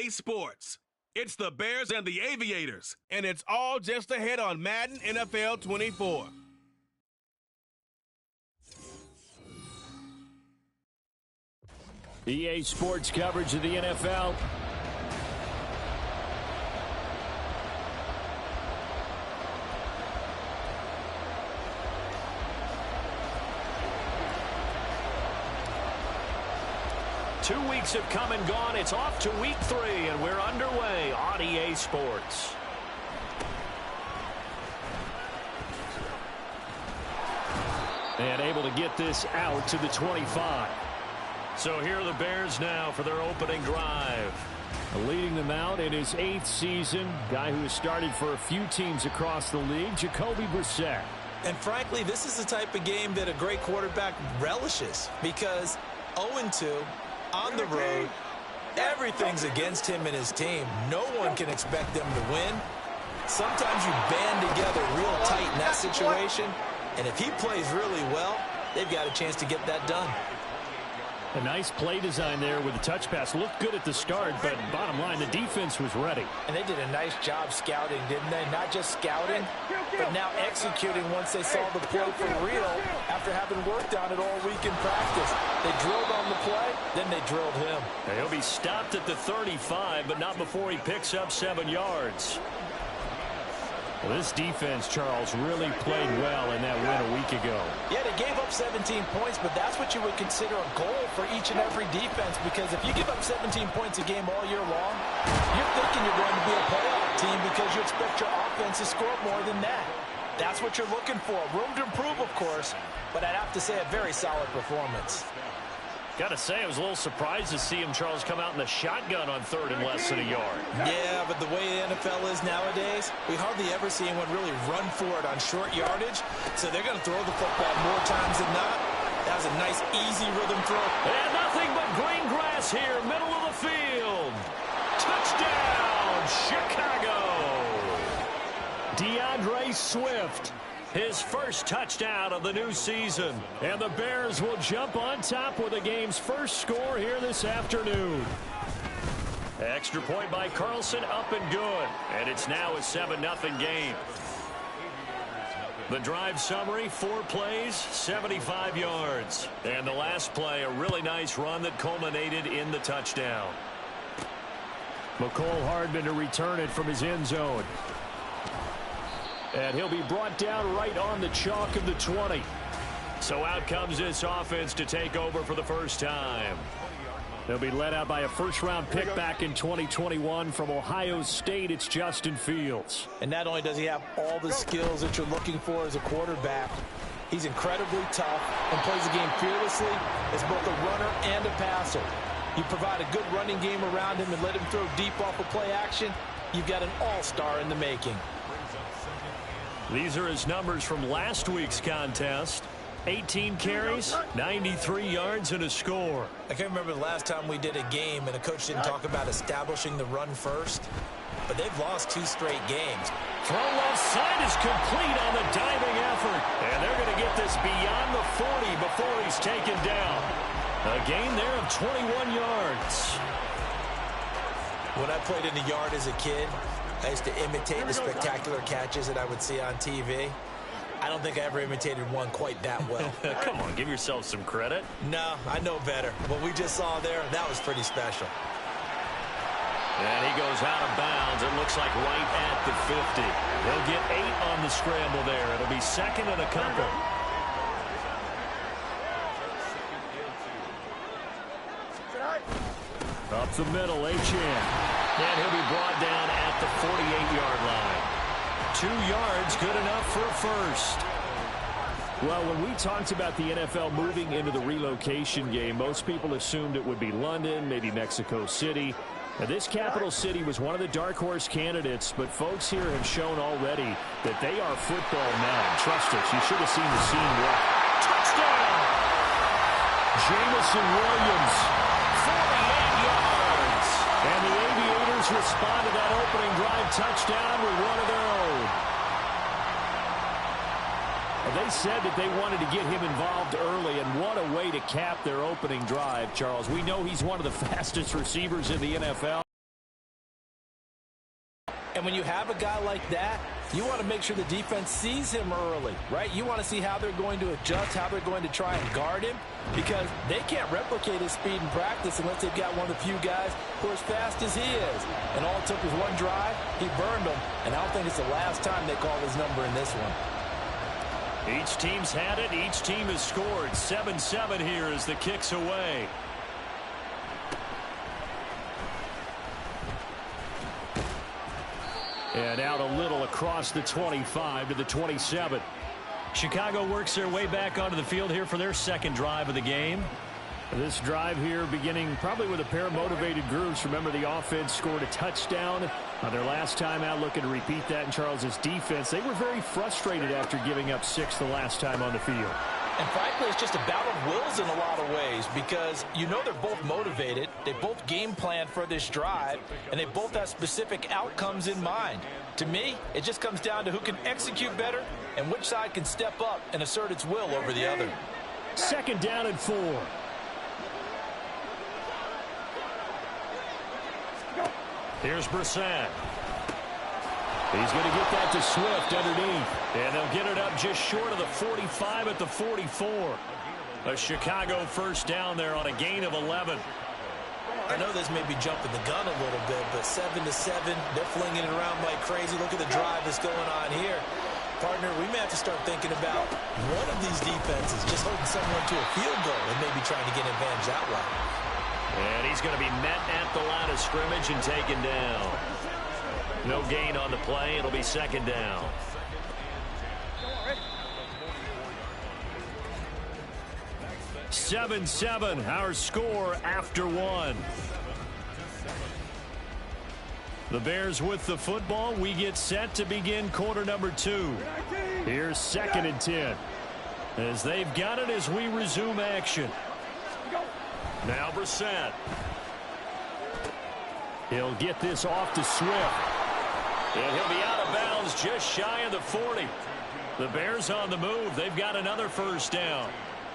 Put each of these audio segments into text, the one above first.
EA Sports. It's the Bears and the Aviators, and it's all just ahead on Madden NFL 24. EA Sports coverage of the NFL. Two weeks have come and gone. It's off to week 3, and we're underway on EA Sports. And able to get this out to the 25. So here are the Bears now for their opening drive. Leading them out in his 8th season, guy who has started for a few teams across the league, Jacoby Brissett. And frankly, this is the type of game that a great quarterback relishes, because 0-2 on the road, everything's against him and his team. No one can expect them to win. Sometimes you band together real tight in that situation, and if he plays really well, they've got a chance to get that done. A nice play design there with the touch pass. Looked good at the start, but bottom line, the defense was ready. And they did a nice job scouting, didn't they? Not just scouting, but now executing once they saw the play for real after having worked on it all week in practice. They drilled on the play, then they drilled him. He'll be stopped at the 35, but not before he picks up 7 yards. Well, this defense, Charles, really played well in that win a week ago. Yeah, they gave up 17 points, but that's what you would consider a goal for each and every defense, because if you give up 17 points a game all year long, you're thinking you're going to be a playoff team because you expect your offense to score more than that. That's what you're looking for. Room to improve, of course, but I'd have to say a very solid performance. Got to say, I was a little surprised to see him, Charles, come out in the shotgun on 3rd and less than a yard. Yeah, but the way the NFL is nowadays, we hardly ever see anyone really run for it on short yardage, so they're going to throw the football more times than not. That was a nice, easy rhythm throw. And nothing but green grass here, middle of the field. Touchdown, Chicago! DeAndre Swift. His first touchdown of the new season. And the Bears will jump on top with the game's first score here this afternoon. Extra point by Carlson, up and good. And it's now a 7-0 game. The drive summary, 4 plays, 75 yards. And the last play, a really nice run that culminated in the touchdown. McCole Hardman to return it from his end zone. And he'll be brought down right on the chalk of the 20. So out comes this offense to take over for the first time. They'll be led out by a first-round pick back in 2021 from Ohio State. It's Justin Fields. And not only does he have all the skills that you're looking for as a quarterback, he's incredibly tough and plays the game fearlessly as both a runner and a passer. You provide a good running game around him and let him throw deep off of play action, you've got an all-star in the making. These are his numbers from last week's contest. 18 carries, 93 yards, and a score. I can't remember the last time we did a game and a coach didn't talk about establishing the run first, but they've lost 2 straight games. Throw left side is complete on the diving effort, and they're going to get this beyond the 40 before he's taken down. A gain there of 21 yards. When I played in the yard as a kid, I used to imitate the spectacular catches that I would see on TV. I don't think I ever imitated one quite that well. Come on, give yourself some credit. No, I know better. What we just saw there, that was pretty special. And he goes out of bounds. It looks like right at the 50. He'll get 8 on the scramble there. It'll be 2nd and a couple. Up the middle, Achane. And he'll be brought down at the 48-yard line. 2 yards, good enough for a first. Well, when we talked about the NFL moving into the relocation game, most people assumed it would be London, maybe Mexico City. Now, this capital city was one of the dark horse candidates, but folks here have shown already that they are football mad. Trust us, you should have seen the scene wreck. Touchdown! Jamison Williams, 48 yards. And the Aviators respond to that opening drive touchdown with one of their own. Well, they said that they wanted to get him involved early, and what a way to cap their opening drive, Charles. We know he's one of the fastest receivers in the NFL. And when you have a guy like that, you want to make sure the defense sees him early, right? You want to see how they're going to adjust, how they're going to try and guard him, because they can't replicate his speed in practice unless they've got one of the few guys who are as fast as he is. And all it took was one drive, he burned them, and I don't think it's the last time they call his number in this one. Each team's had it. Each team has scored. 7-7 here as the kick's away. And out a little across the 25 to the 27. Chicago works their way back onto the field here for their second drive of the game. This drive here beginning probably with a pair of motivated groups. Remember, the offense scored a touchdown on their last time out, looking to repeat that in Charles's defense. They were very frustrated after giving up 6 the last time on the field. And frankly, it's just a battle of wills in a lot of ways, because you know they're both motivated, they both game plan for this drive, and they both have specific outcomes in mind. To me, it just comes down to who can execute better and which side can step up and assert its will over the other. Second down and 4. Here's Brissett. He's going to get that to Swift underneath. And they'll get it up just short of the 45 at the 44. A Chicago first down there on a gain of 11. I know this may be jumping the gun a little bit, but 7-7, they're flinging it around like crazy. Look at the drive that's going on here. Partner, we may have to start thinking about one of these defenses just holding someone to a field goal and maybe trying to get an advantage that way. And he's going to be met at the line of scrimmage and taken down. No gain on the play. It'll be second down. Seven, our score after 1. The Bears with the football. We get set to begin quarter number 2. Here's 2nd and 10. As they've got it as we resume action. Now Brissett. He'll get this off to Swift. And he'll be out of bounds just shy of the 40. The Bears on the move. They've got another first down.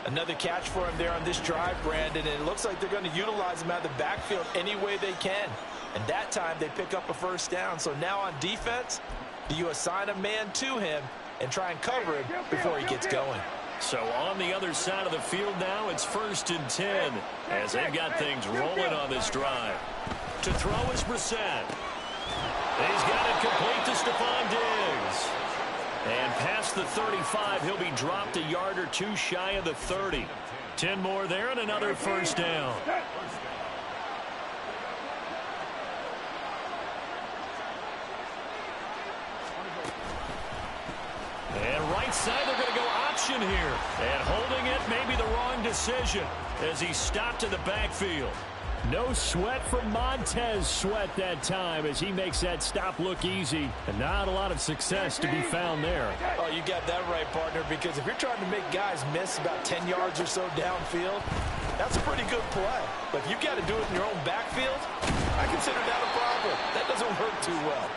Another catch for him there on this drive, Brandon, and it looks like they're going to utilize him out of the backfield any way they can. And that time they pick up a first down. So now on defense, do you assign a man to him and try and cover him before he gets going? So on the other side of the field now, it's 1st and 10 as they've got things rolling on this drive. To throw is Brissett. He's got it complete to Stephon Diggs. And past the 35, he'll be dropped a yard or two shy of the 30. 10 more there and another first down. And right side, they're going to go option here. And holding it may be the wrong decision as he stopped in the backfield. No sweat from Montez Sweat that time as he makes that stop look easy. And not a lot of success to be found there. Oh, you got that right, partner, because if you're trying to make guys miss about 10 yards or so downfield, that's a pretty good play. But if you've got to do it in your own backfield, I consider that a problem. That doesn't work too well.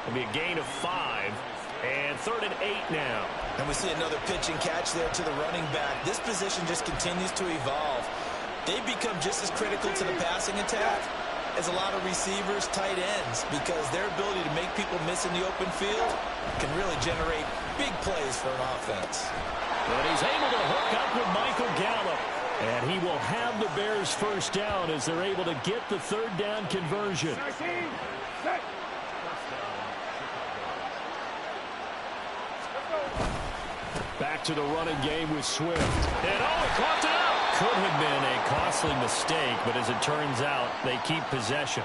It'll be a gain of 5. And 3rd and 8 now. And we see another pitch and catch there to the running back. This position just continues to evolve. They become just as critical to the passing attack as a lot of receivers, tight ends, because their ability to make people miss in the open field can really generate big plays for an offense. And he's able to hook up with Michael Gallup. And he will have the Bears first down as they're able to get the 3rd down conversion. Back to the running game with Swift. And he caught it out. Could have been a costly mistake, but as it turns out, they keep possession.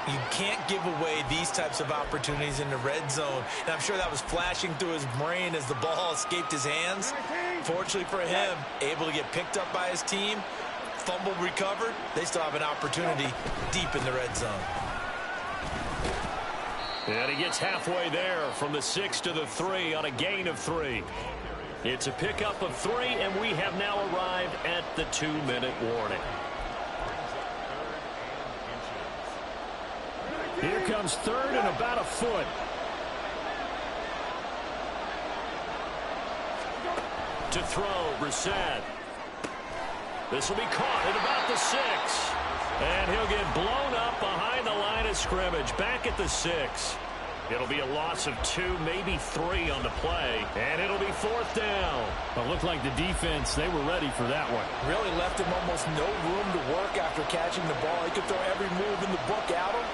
You can't give away these types of opportunities in the red zone. And I'm sure that was flashing through his brain as the ball escaped his hands. Fortunately for him, able to get picked up by his team, fumble recovered. They still have an opportunity deep in the red zone. And he gets halfway there from the 6 to the 3 on a gain of 3. It's a pickup of 3, and we have now arrived at the 2-minute warning. Here comes 3rd and about a foot. To throw, Brissett. This will be caught at about the 6. And he'll get blown up behind the line of scrimmage, back at the 6. It'll be a loss of 2, maybe 3 on the play, and it'll be 4th down. It looked like the defense, they were ready for that one. Really left him almost no room to work after catching the ball. He could throw every move in the book at him.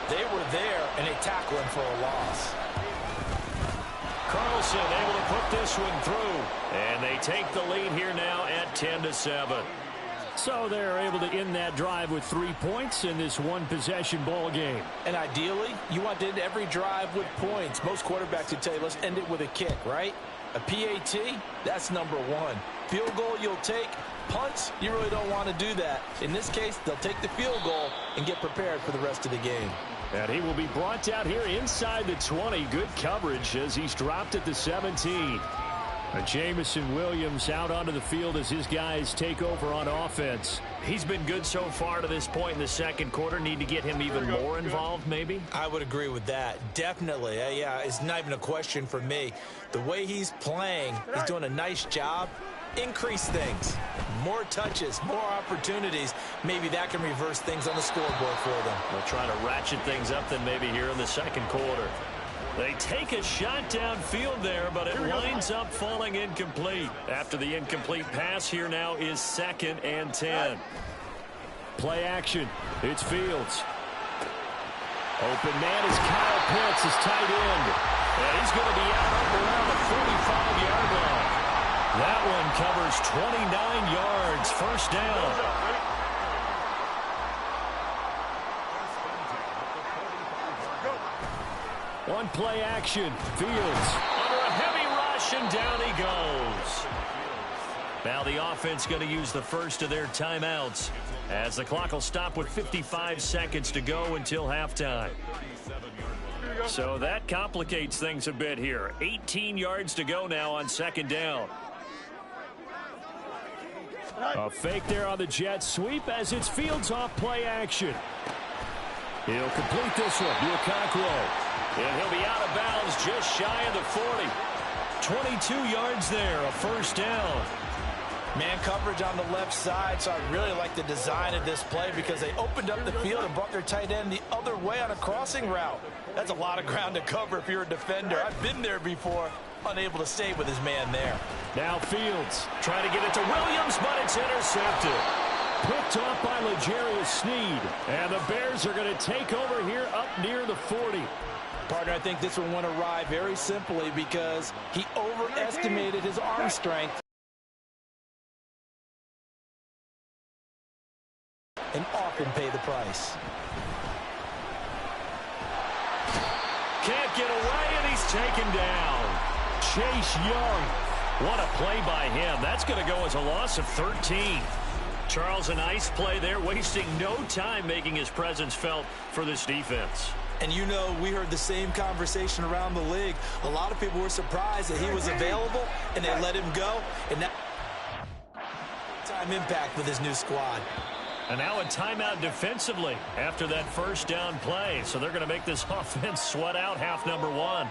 They were there, and they tackle him for a loss. Carlson able to put this one through, and they take the lead here now at 10-7. So they're able to end that drive with 3 points in this one-possession ball game. And ideally, you want to end every drive with points. Most quarterbacks would tell you, let's end it with a kick, right? A PAT, that's number 1. Field goal you'll take. Punts, you really don't want to do that. In this case, they'll take the field goal and get prepared for the rest of the game. And he will be brought down here inside the 20. Good coverage as he's dropped at the 17. Jamison Williams out onto the field as his guys take over on offense. He's been good so far to this point in the second quarter. Need to get him even more involved, maybe? I would agree with that. Definitely. Yeah, it's not even a question for me. The way he's playing, he's doing a nice job. Increase things. More touches, more opportunities. Maybe that can reverse things on the scoreboard for them. They'll try to ratchet things up then maybe here in the second quarter. They take a shot downfield there, but it winds up falling incomplete. After the incomplete pass, here now is 2nd and 10. Play action. It's Fields. Open man is Kyle Pitts, his tight end. And he's going to be out up around the 45-yard line. That one covers 29 yards. First down. One play action. Fields. Under a heavy rush, and down he goes. Now the offense going to use the first of their timeouts as the clock will stop with 55 seconds to go until halftime. So that complicates things a bit here. 18 yards to go now on 2nd down. A fake there on the jet sweep as it's Fields off play action. He'll complete this one. Lukaku. And he'll be out of bounds just shy of the 40. 22 yards there, a first down. Man coverage on the left side, so I really like the design of this play because they opened up the field and brought their tight end the other way on a crossing route. That's a lot of ground to cover if you're a defender. I've been there before, unable to stay with his man there. Now Fields trying to get it to Williams, but it's intercepted. Picked off by L'Jarius Sneed. And the Bears are going to take over here up near the 40. Partner, I think this one went awry very simply because he overestimated his arm strength and often pay the price. Can't get away, and he's taken down. Chase Young. What a play by him. That's going to go as a loss of 13. Charles, a nice play there, wasting no time making his presence felt for this defense. And you know, we heard the same conversation around the league. A lot of people were surprised that he was available and they let him go. And now, time impact with his new squad. And now a timeout defensively after that first down play. So they're going to make this offense sweat out half number 1.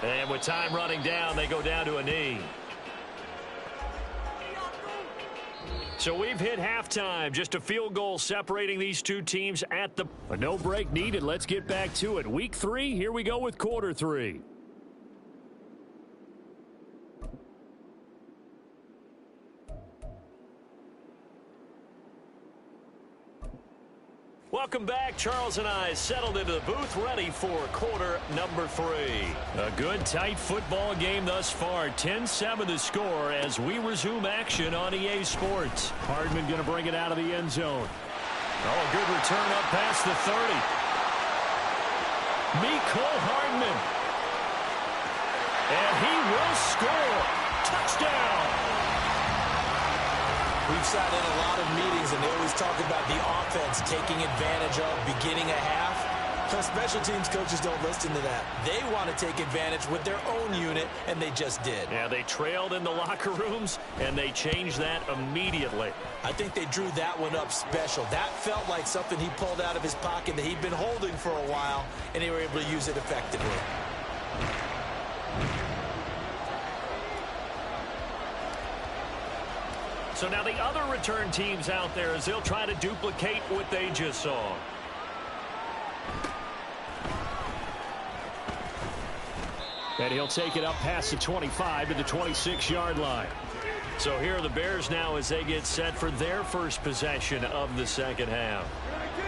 And with time running down, they go down to a knee. So we've hit halftime. Just a field goal separating these two teams at the... A no break needed. Let's get back to it. Week 3, here we go with quarter 3. Welcome back. Charles and I settled into the booth, ready for quarter number 3. A good, tight football game thus far. 10-7 the score as we resume action on EA Sports. Hardman going to bring it out of the end zone. Oh, a good return up past the 30. Mecole Hardman. And he will score. Touchdown. We've sat in a lot of meetings, and they always talk about the offense taking advantage of beginning a half. Special teams coaches don't listen to that. They want to take advantage with their own unit, and they just did. Yeah, they trailed in the locker rooms, and they changed that immediately. I think they drew that one up special. That felt like something he pulled out of his pocket that he'd been holding for a while, and they were able to use it effectively. So now the other return teams out there as they'll try to duplicate what they just saw. And he'll take it up past the 25 to the 26-yard line. So here are the Bears now as they get set for their first possession of the second half.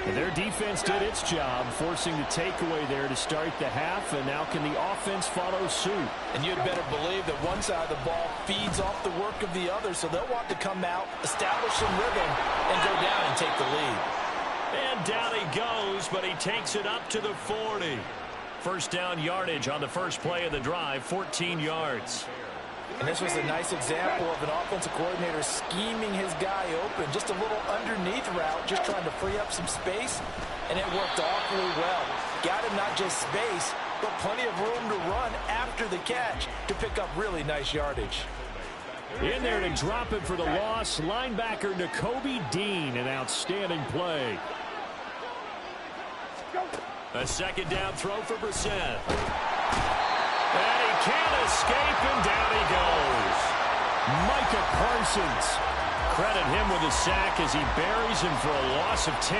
And their defense did its job, forcing the takeaway there to start the half, and now can the offense follow suit? And you'd better believe that one side of the ball feeds off the work of the other, so they'll want to come out, establish some rhythm, and go down and take the lead. And down he goes, but he takes it up to the 40. First down yardage on the first play of the drive, 14 yards. And this was a nice example of an offensive coordinator scheming his guy open. Just a little underneath route, just trying to free up some space, and it worked awfully well. Got him not just space, but plenty of room to run after the catch to pick up really nice yardage. In there to drop it for the loss, linebacker Nakobe Dean, an outstanding play. A second down throw for Brissett. And he can't escape, and down he goes. Micah Parsons. Credit him with a sack as he buries him for a loss of 10.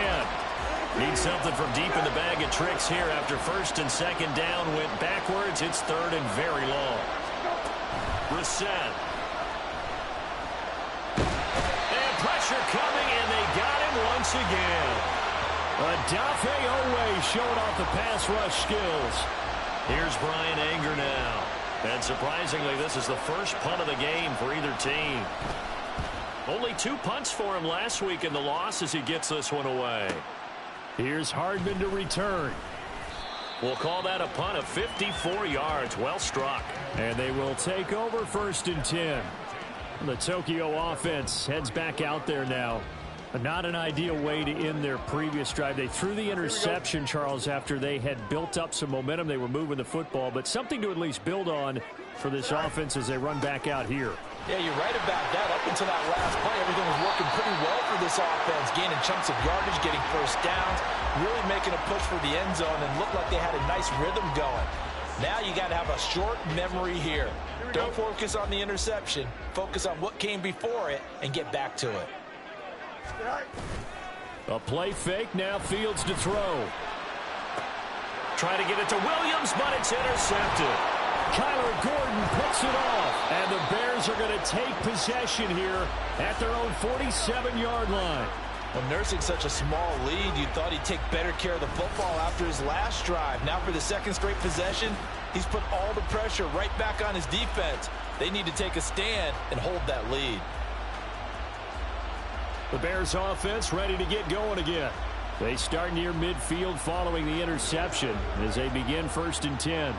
Needs something from deep in the bag of tricks here after first and second down went backwards. It's third and very long. Brissett. And pressure coming, and they got him once again. Adafe Owe showing off the pass rush skills. Here's Brian Anger now. And surprisingly, this is the first punt of the game for either team. Only 2 punts for him last week in the loss as he gets this one away. Here's Hardman to return. We'll call that a punt of 54 yards. Well struck. And they will take over first and 10. The Tokyo offense heads back out there now. Not an ideal way to end their previous drive. They threw the interception, Charles, after they had built up some momentum. They were moving the football, but something to at least build on for this offense as they run back out here. Yeah, you're right about that. Up until that last play, everything was working pretty well for this offense, gaining chunks of yardage, getting first downs, really making a push for the end zone, and looked like they had a nice rhythm going. Now you got to have a short memory here. Don't focus on the interception. Focus on what came before it and get back to it. A play fake, now Fields to throw. Trying to get it to Williams, but it's intercepted. Kyler Gordon puts it off, and the Bears are going to take possession here at their own 47-yard line. Well, nursing such a small lead, you thought he'd take better care of the football after his last drive. Now for the second straight possession, he's put all the pressure right back on his defense. They need to take a stand and hold that lead. The Bears offense ready to get going again. They start near midfield following the interception as they begin first and 10.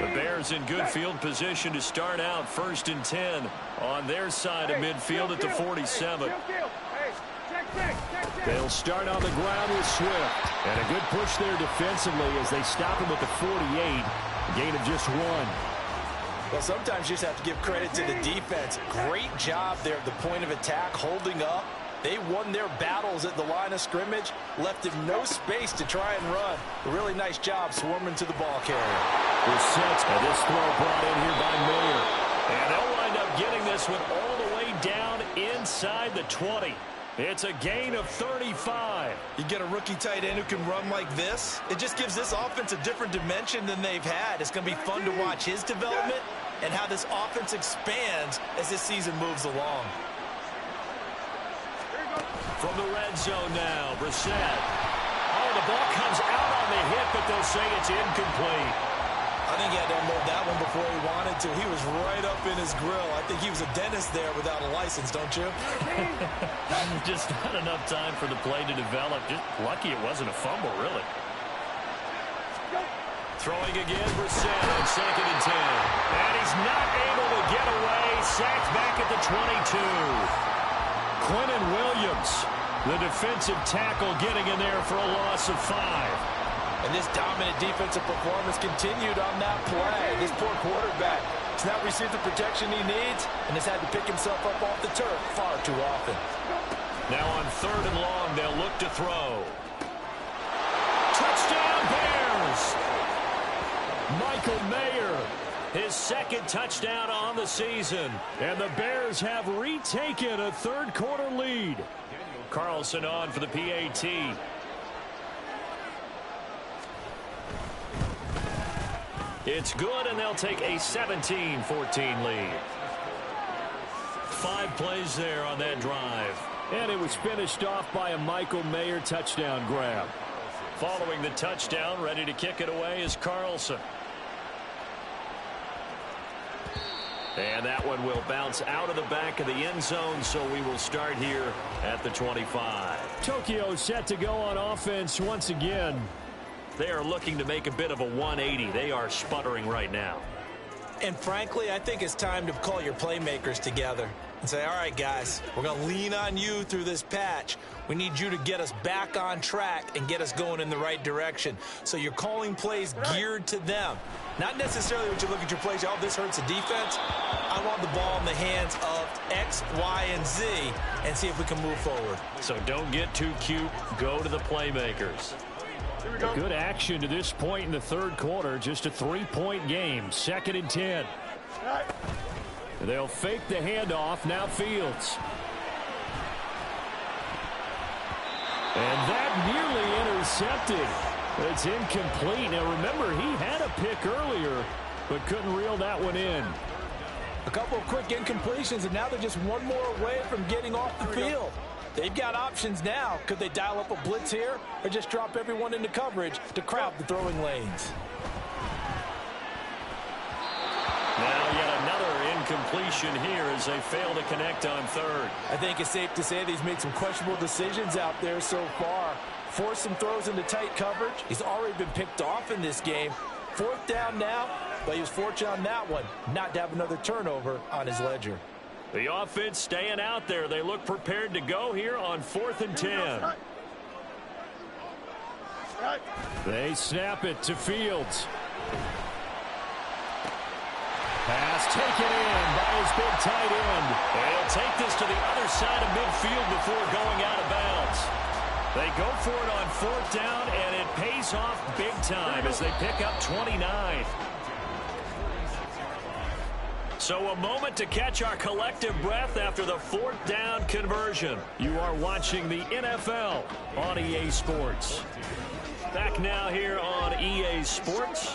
The Bears in good field position to start out first and 10 on their side of midfield at the 47. They'll start on the ground with Swift. And a good push there defensively as they stop him at the 48. A gain of just 1. Well, sometimes you just have to give credit to the defense. Great job there at the point of attack, holding up. They won their battles at the line of scrimmage, left him no space to try and run. A really nice job swarming to the ball carrier. Brissett, and this throw brought in here by Miller. And they'll wind up getting this one all the way down inside the 20. It's a gain of 35. You get a rookie tight end who can run like this, it just gives this offense a different dimension than they've had. It's going to be fun to watch his development and how this offense expands as this season moves along. From the red zone now, Brissett. Oh, the ball comes out on the hit, but they'll say it's incomplete. I think he had to unload that one before he wanted to. He was right up in his grill. I think he was a dentist there without a license, don't you? Just not enough time for the play to develop. Just lucky it wasn't a fumble, really. Throwing again, Brissett on second and 10. And he's not able to get away. Sacked back at the 22. Quentin Williams, the defensive tackle, getting in there for a loss of 5. And this dominant defensive performance continued on that play. This poor quarterback has not received the protection he needs and has had to pick himself up off the turf far too often. Now on 3rd and long, they'll look to throw. Touchdown, Bears! Michael Mayer, his 2nd touchdown on the season. And the Bears have retaken a 3rd quarter lead. Carlson on for the PAT. It's good, and they'll take a 17-14 lead. 5 plays there on that drive. And it was finished off by a Michael Mayer touchdown grab. Following the touchdown, ready to kick it away is Carlson. And that one will bounce out of the back of the end zone, so we will start here at the 25. Tokyo set to go on offense once again. They are looking to make a bit of a 180. They are sputtering right now. And frankly, I think it's time to call your playmakers together and say, all right, guys, we're going to lean on you through this patch. We need you to get us back on track and get us going in the right direction. So you're calling plays geared to them. Not necessarily when you look at your plays, oh, this hurts the defense. I want the ball in the hands of X, Y, and Z and see if we can move forward. So don't get too cute. Go to the playmakers. A good action to this point in the 3rd quarter. Just a 3-point game. 2nd and 10. They'll fake the handoff. Now Fields. And that nearly intercepted. It's incomplete. Now remember, he had a pick earlier, but couldn't reel that one in. A couple of quick incompletions, and now they're just one more away from getting off the field. They've got options now. Could they dial up a blitz here or just drop everyone into coverage to crowd the throwing lanes? Now yet another incompletion here as they fail to connect on 3rd. I think it's safe to say that he's made some questionable decisions out there so far. Forced some throws into tight coverage. He's already been picked off in this game. 4th down now, but he was fortunate on that one not to have another turnover on his ledger. The offense staying out there. They look prepared to go here on 4th and 10. They snap it to Fields. Pass taken in by his big tight end. They'll take this to the other side of midfield before going out of bounds. They go for it on 4th down, and it pays off big time as they pick up 29. So a moment to catch our collective breath after the 4th down conversion. You are watching the NFL on EA Sports. Back now here on EA Sports.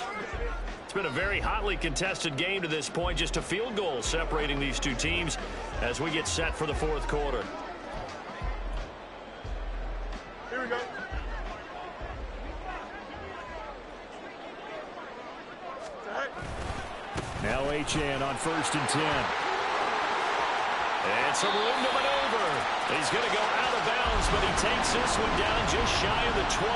It's been a very hotly contested game to this point. Just a field goal separating these two teams as we get set for the 4th quarter. Here we go. Now Achane on 1st and 10. And some room to maneuver. He's going to go out of bounds, but he takes this one down just shy of the 20.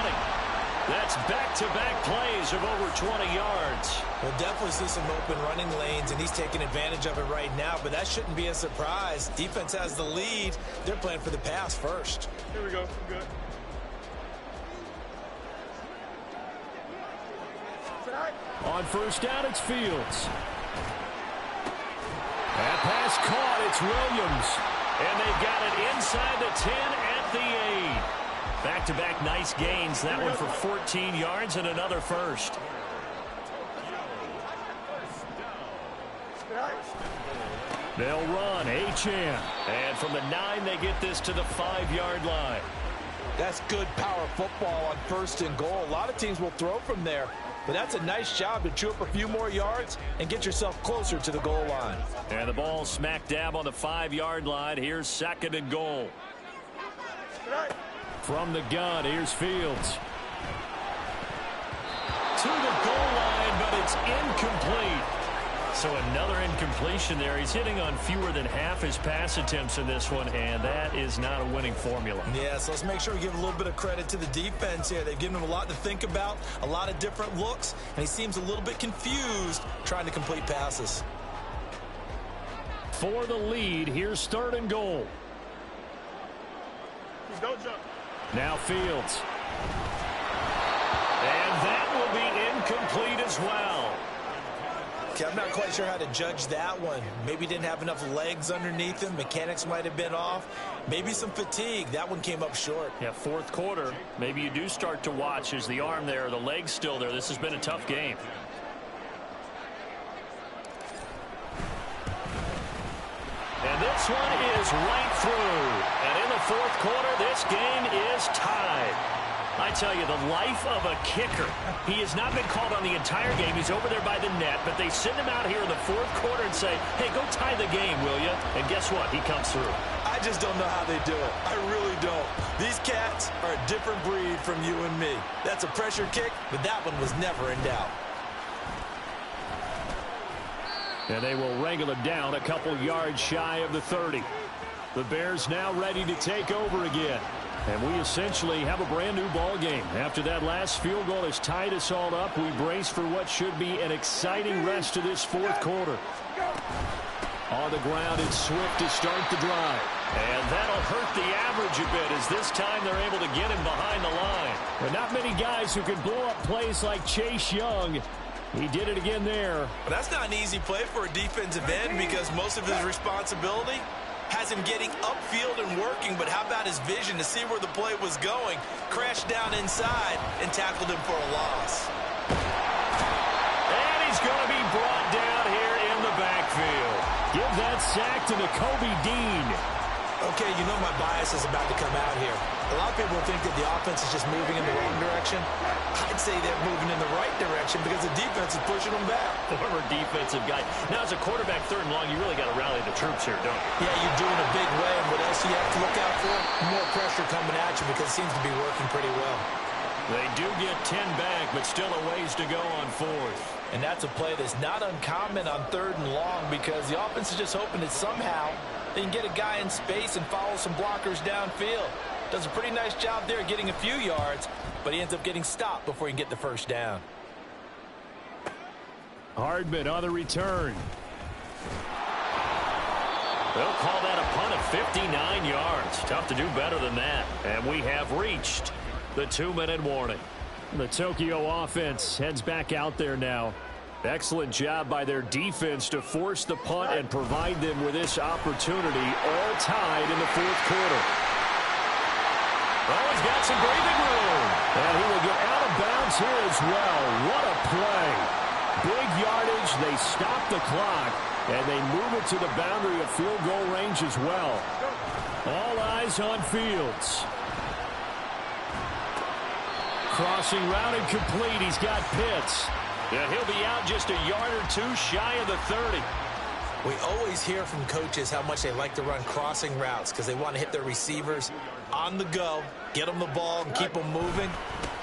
That's back-to-back plays of over 20 yards. We'll definitely see some open running lanes, and he's taking advantage of it right now, but that shouldn't be a surprise. Defense has the lead. They're playing for the pass first. Here we go. Good. On 1st down, it's Fields. That pass caught. It's Williams. And they've got it inside the 10 at the 8. Back-to-back nice gains. That one for 14 yards and another first. They'll run. Achane. And from the 9, they get this to the 5-yard line. That's good power football on 1st and goal. A lot of teams will throw from there. But that's a nice job to chew up a few more yards and get yourself closer to the goal line. And the ball smack dab on the 5-yard line. Here's 2nd and goal. From the gun, here's Fields. To the goal line, but it's incomplete. So another incompletion there. He's hitting on fewer than half his pass attempts in this one, and that is not a winning formula. Yeah, so let's make sure we give a little bit of credit to the defense here. They've given him a lot to think about, a lot of different looks, and he seems a little bit confused trying to complete passes. For the lead, here's 3rd and goal. Don't jump. Now Fields. And that will be incomplete as well. Okay, I'm not quite sure how to judge that one. Maybe didn't have enough legs underneath him. Mechanics might have been off. Maybe some fatigue. That one came up short. Yeah, fourth quarter. Maybe you do start to watch. Is the arm there, the leg's still there? This has been a tough game. And this one is right through. And in the fourth quarter, this game is tied. I tell you, the life of a kicker. He has not been called on the entire game. He's over there by the net, but they send him out here in the fourth quarter and say, hey, go tie the game, will you? And guess what? He comes through. I just don't know how they do it. I really don't. These cats are a different breed from you and me. That's a pressure kick, but that one was never in doubt. And they will wrangle him down a couple yards shy of the 30. The Bears now ready to take over again. And we essentially have a brand new ball game. After that last field goal has tied us all up, we brace for what should be an exciting rest of this fourth quarter. On the ground, it's Swift to start the drive. And that'll hurt the average a bit as this time they're able to get him behind the line. But not many guys who can blow up plays like Chase Young. He did it again there. Well, that's not an easy play for a defensive end because most of his responsibility has him getting upfield and working, but how about his vision to see where the play was going? Crashed down inside and tackled him for a loss. And he's going to be brought down here in the backfield. Give that sack to Nakobe Dean. Okay, you know my bias is about to come out here. A lot of people think that the offense is just moving in the wrong direction. I'd say they're moving in the right direction because the defense is pushing them back. Former defensive guy. Now, as a quarterback, third and long, you really got to rally the troops here, don't you? Yeah, you do in a big way. And what else do you have to look out for? More pressure coming at you because it seems to be working pretty well. They do get 10 back, but still a ways to go on fourth. And that's a play that's not uncommon on third and long because the offense is just hoping that somehow they can get a guy in space and follow some blockers downfield. Does a pretty nice job there getting a few yards, but he ends up getting stopped before he can get the first down. Hardman on the return. They'll call that a punt of 59 yards. Tough to do better than that. And we have reached the 2-minute warning. The Tokyo offense heads back out there now. Excellent job by their defense to force the punt and provide them with this opportunity, all tied in the fourth quarter. Oh, he's got some breathing room. And he will get out of bounds here as well. What a play. Big yardage. They stop the clock, and they move it to the boundary of field goal range as well. All eyes on Fields. Crossing route and complete. He's got Pitts. And he'll be out just a yard or two shy of the 30. We always hear from coaches how much they like to run crossing routes because they want to hit their receivers on the go, get them the ball, and keep them moving.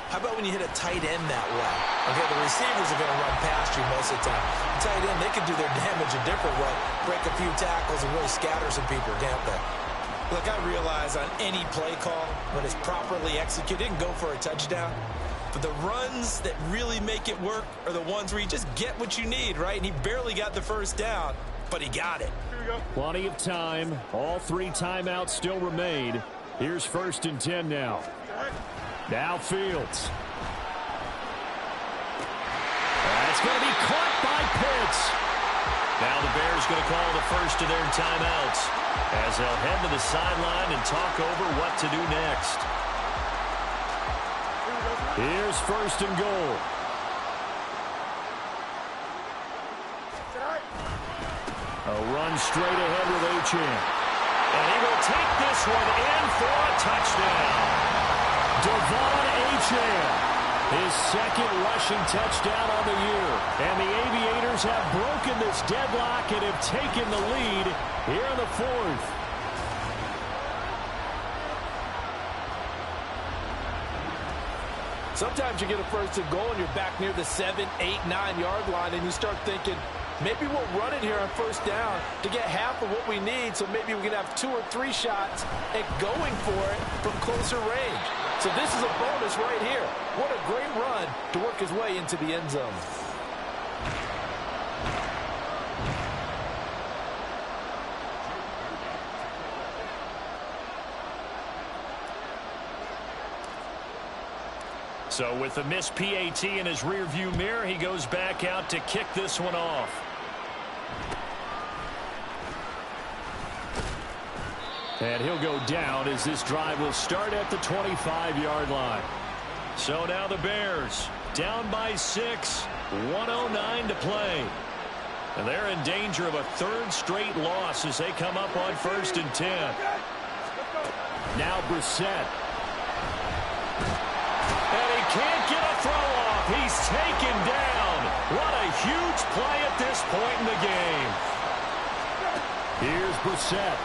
How about when you hit a tight end that way? Okay, the receivers are going to run past you most of the time. The tight end, they can do their damage a different way, break a few tackles and really scatter some people, can't they? Look, I realize on any play call, when it's properly executed, it can go for a touchdown. But the runs that really make it work are the ones where you just get what you need, right? And he barely got the first down, but he got it. Plenty of time. All three timeouts still remain. Here's 1st and 10 now. Now Fields. That's going to be caught by Pitts. Now the Bears going to call the first of their timeouts as they'll head to the sideline and talk over what to do next. Here's 1st and goal. A run straight ahead with Achane. And he will take this one in for a touchdown. Devon Achane, his second rushing touchdown on the year. And the Aviators have broken this deadlock and have taken the lead here in the fourth. Sometimes you get a 1st and goal and you're back near the 7, 8, 9 yard line and you start thinking, maybe we'll run it here on 1st down to get half of what we need, so maybe we can have 2 or 3 shots at going for it from closer range. So this is a bonus right here. What a great run to work his way into the end zone. So with the missed PAT in his rearview mirror, he goes back out to kick this one off. And he'll go down as this drive will start at the 25-yard line. So now the Bears down by 6, 1:09 to play. And they're in danger of a third straight loss as they come up on 1st and 10. Now Brissett. And he can't get a throw off. He's taken down. What a huge play at this point in the game. Here's Brissett.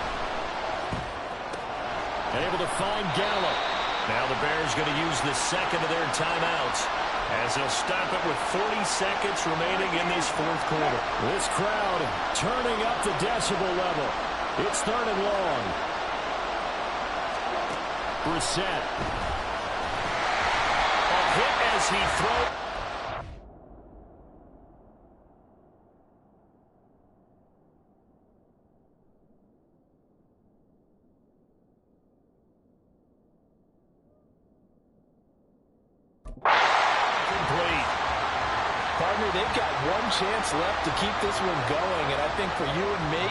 Able to find Gallup. Now the Bears going to use the second of their timeouts as they'll stop it with 40 seconds remaining in this fourth quarter. This crowd turning up the decibel level. It's 3rd and long. Brissett. A hit as he throws. They've got one chance left to keep this one going, and I think for you and me,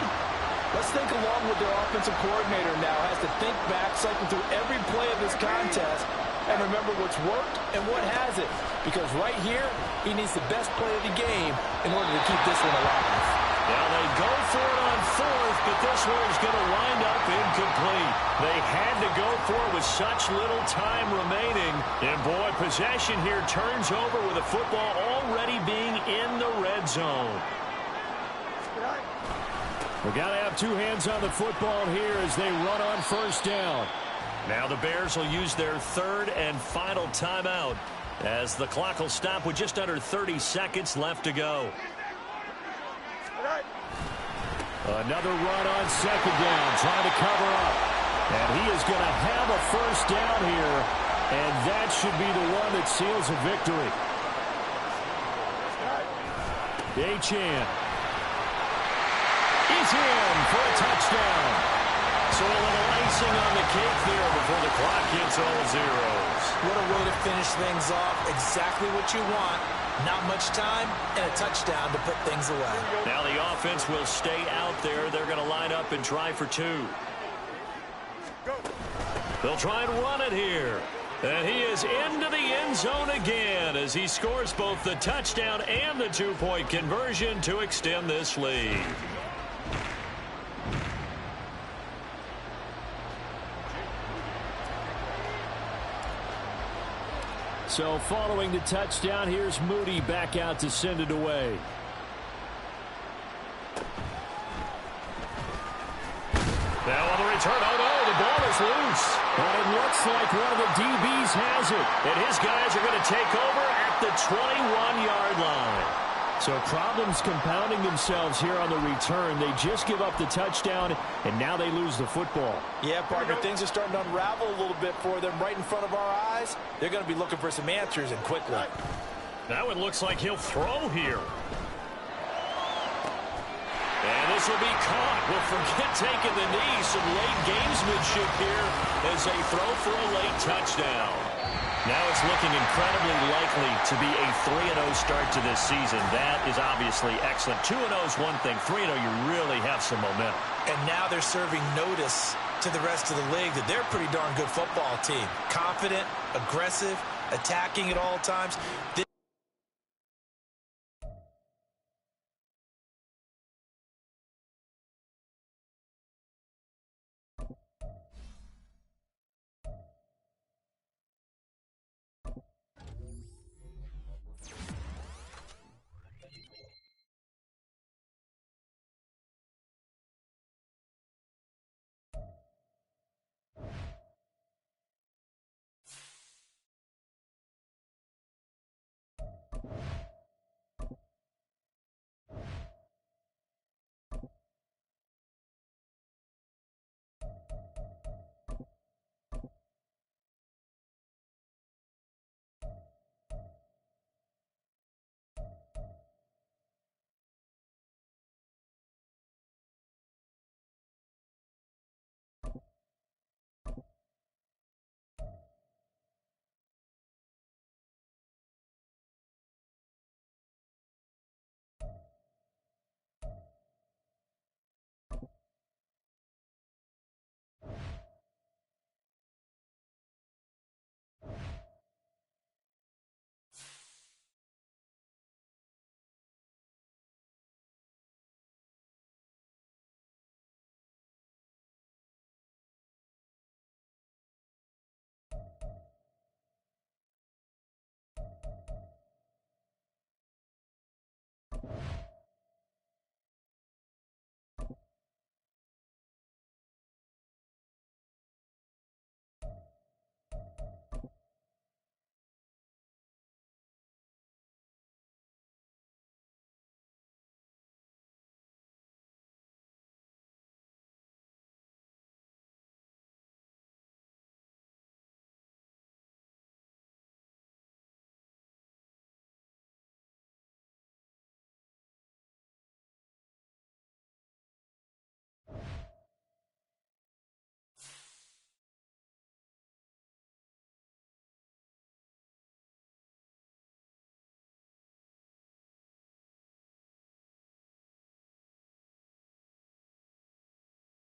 let's think along with their offensive coordinator now. Has to think back, cycle through every play of this contest, and remember what's worked and what hasn't. Because right here, he needs the best play of the game in order to keep this one alive. Now they go for it on 4th, but this one is going to wind up incomplete. They had to go for it with such little time remaining. And boy, possession here turns over with the football already being in the red zone. We got to have two hands on the football here as they run on 1st down. Now the Bears will use their 3rd and final timeout as the clock will stop with just under 30 seconds left to go. Another run on 2nd down, trying to cover up. And he is going to have a 1st down here, and that should be the one that seals a victory. Achane. He's in for a touchdown. So a little icing on the cake there before the clock hits all zeros. What a way to finish things off. Exactly what you want. Not much time and a touchdown to put things away. Now the offense will stay out there. They're going to line up and try for 2. They'll try and run it here. And he is into the end zone again as he scores both the touchdown and the 2-point conversion to extend this lead. So following the touchdown, here's Moody back out to send it away. Now on the return, oh no, the ball is loose. And it looks like one of the DBs has it. And his guys are going to take over at the 21-yard line. So problems compounding themselves here on the return. They just give up the touchdown, and now they lose the football. Yeah, partner, things are starting to unravel a little bit for them right in front of our eyes. They're going to be looking for some answers, and quickly. Now it looks like he'll throw here. And this will be caught. We'll forget taking the knee. Some late gamesmanship here as they throw for a late touchdown. Now it's looking incredibly likely to be a 3-0 start to this season. That is obviously excellent. 2-0 is one thing. 3-0, you really have some momentum. And now they're serving notice to the rest of the league that they're a pretty darn good football team. Confident, aggressive, attacking at all times. This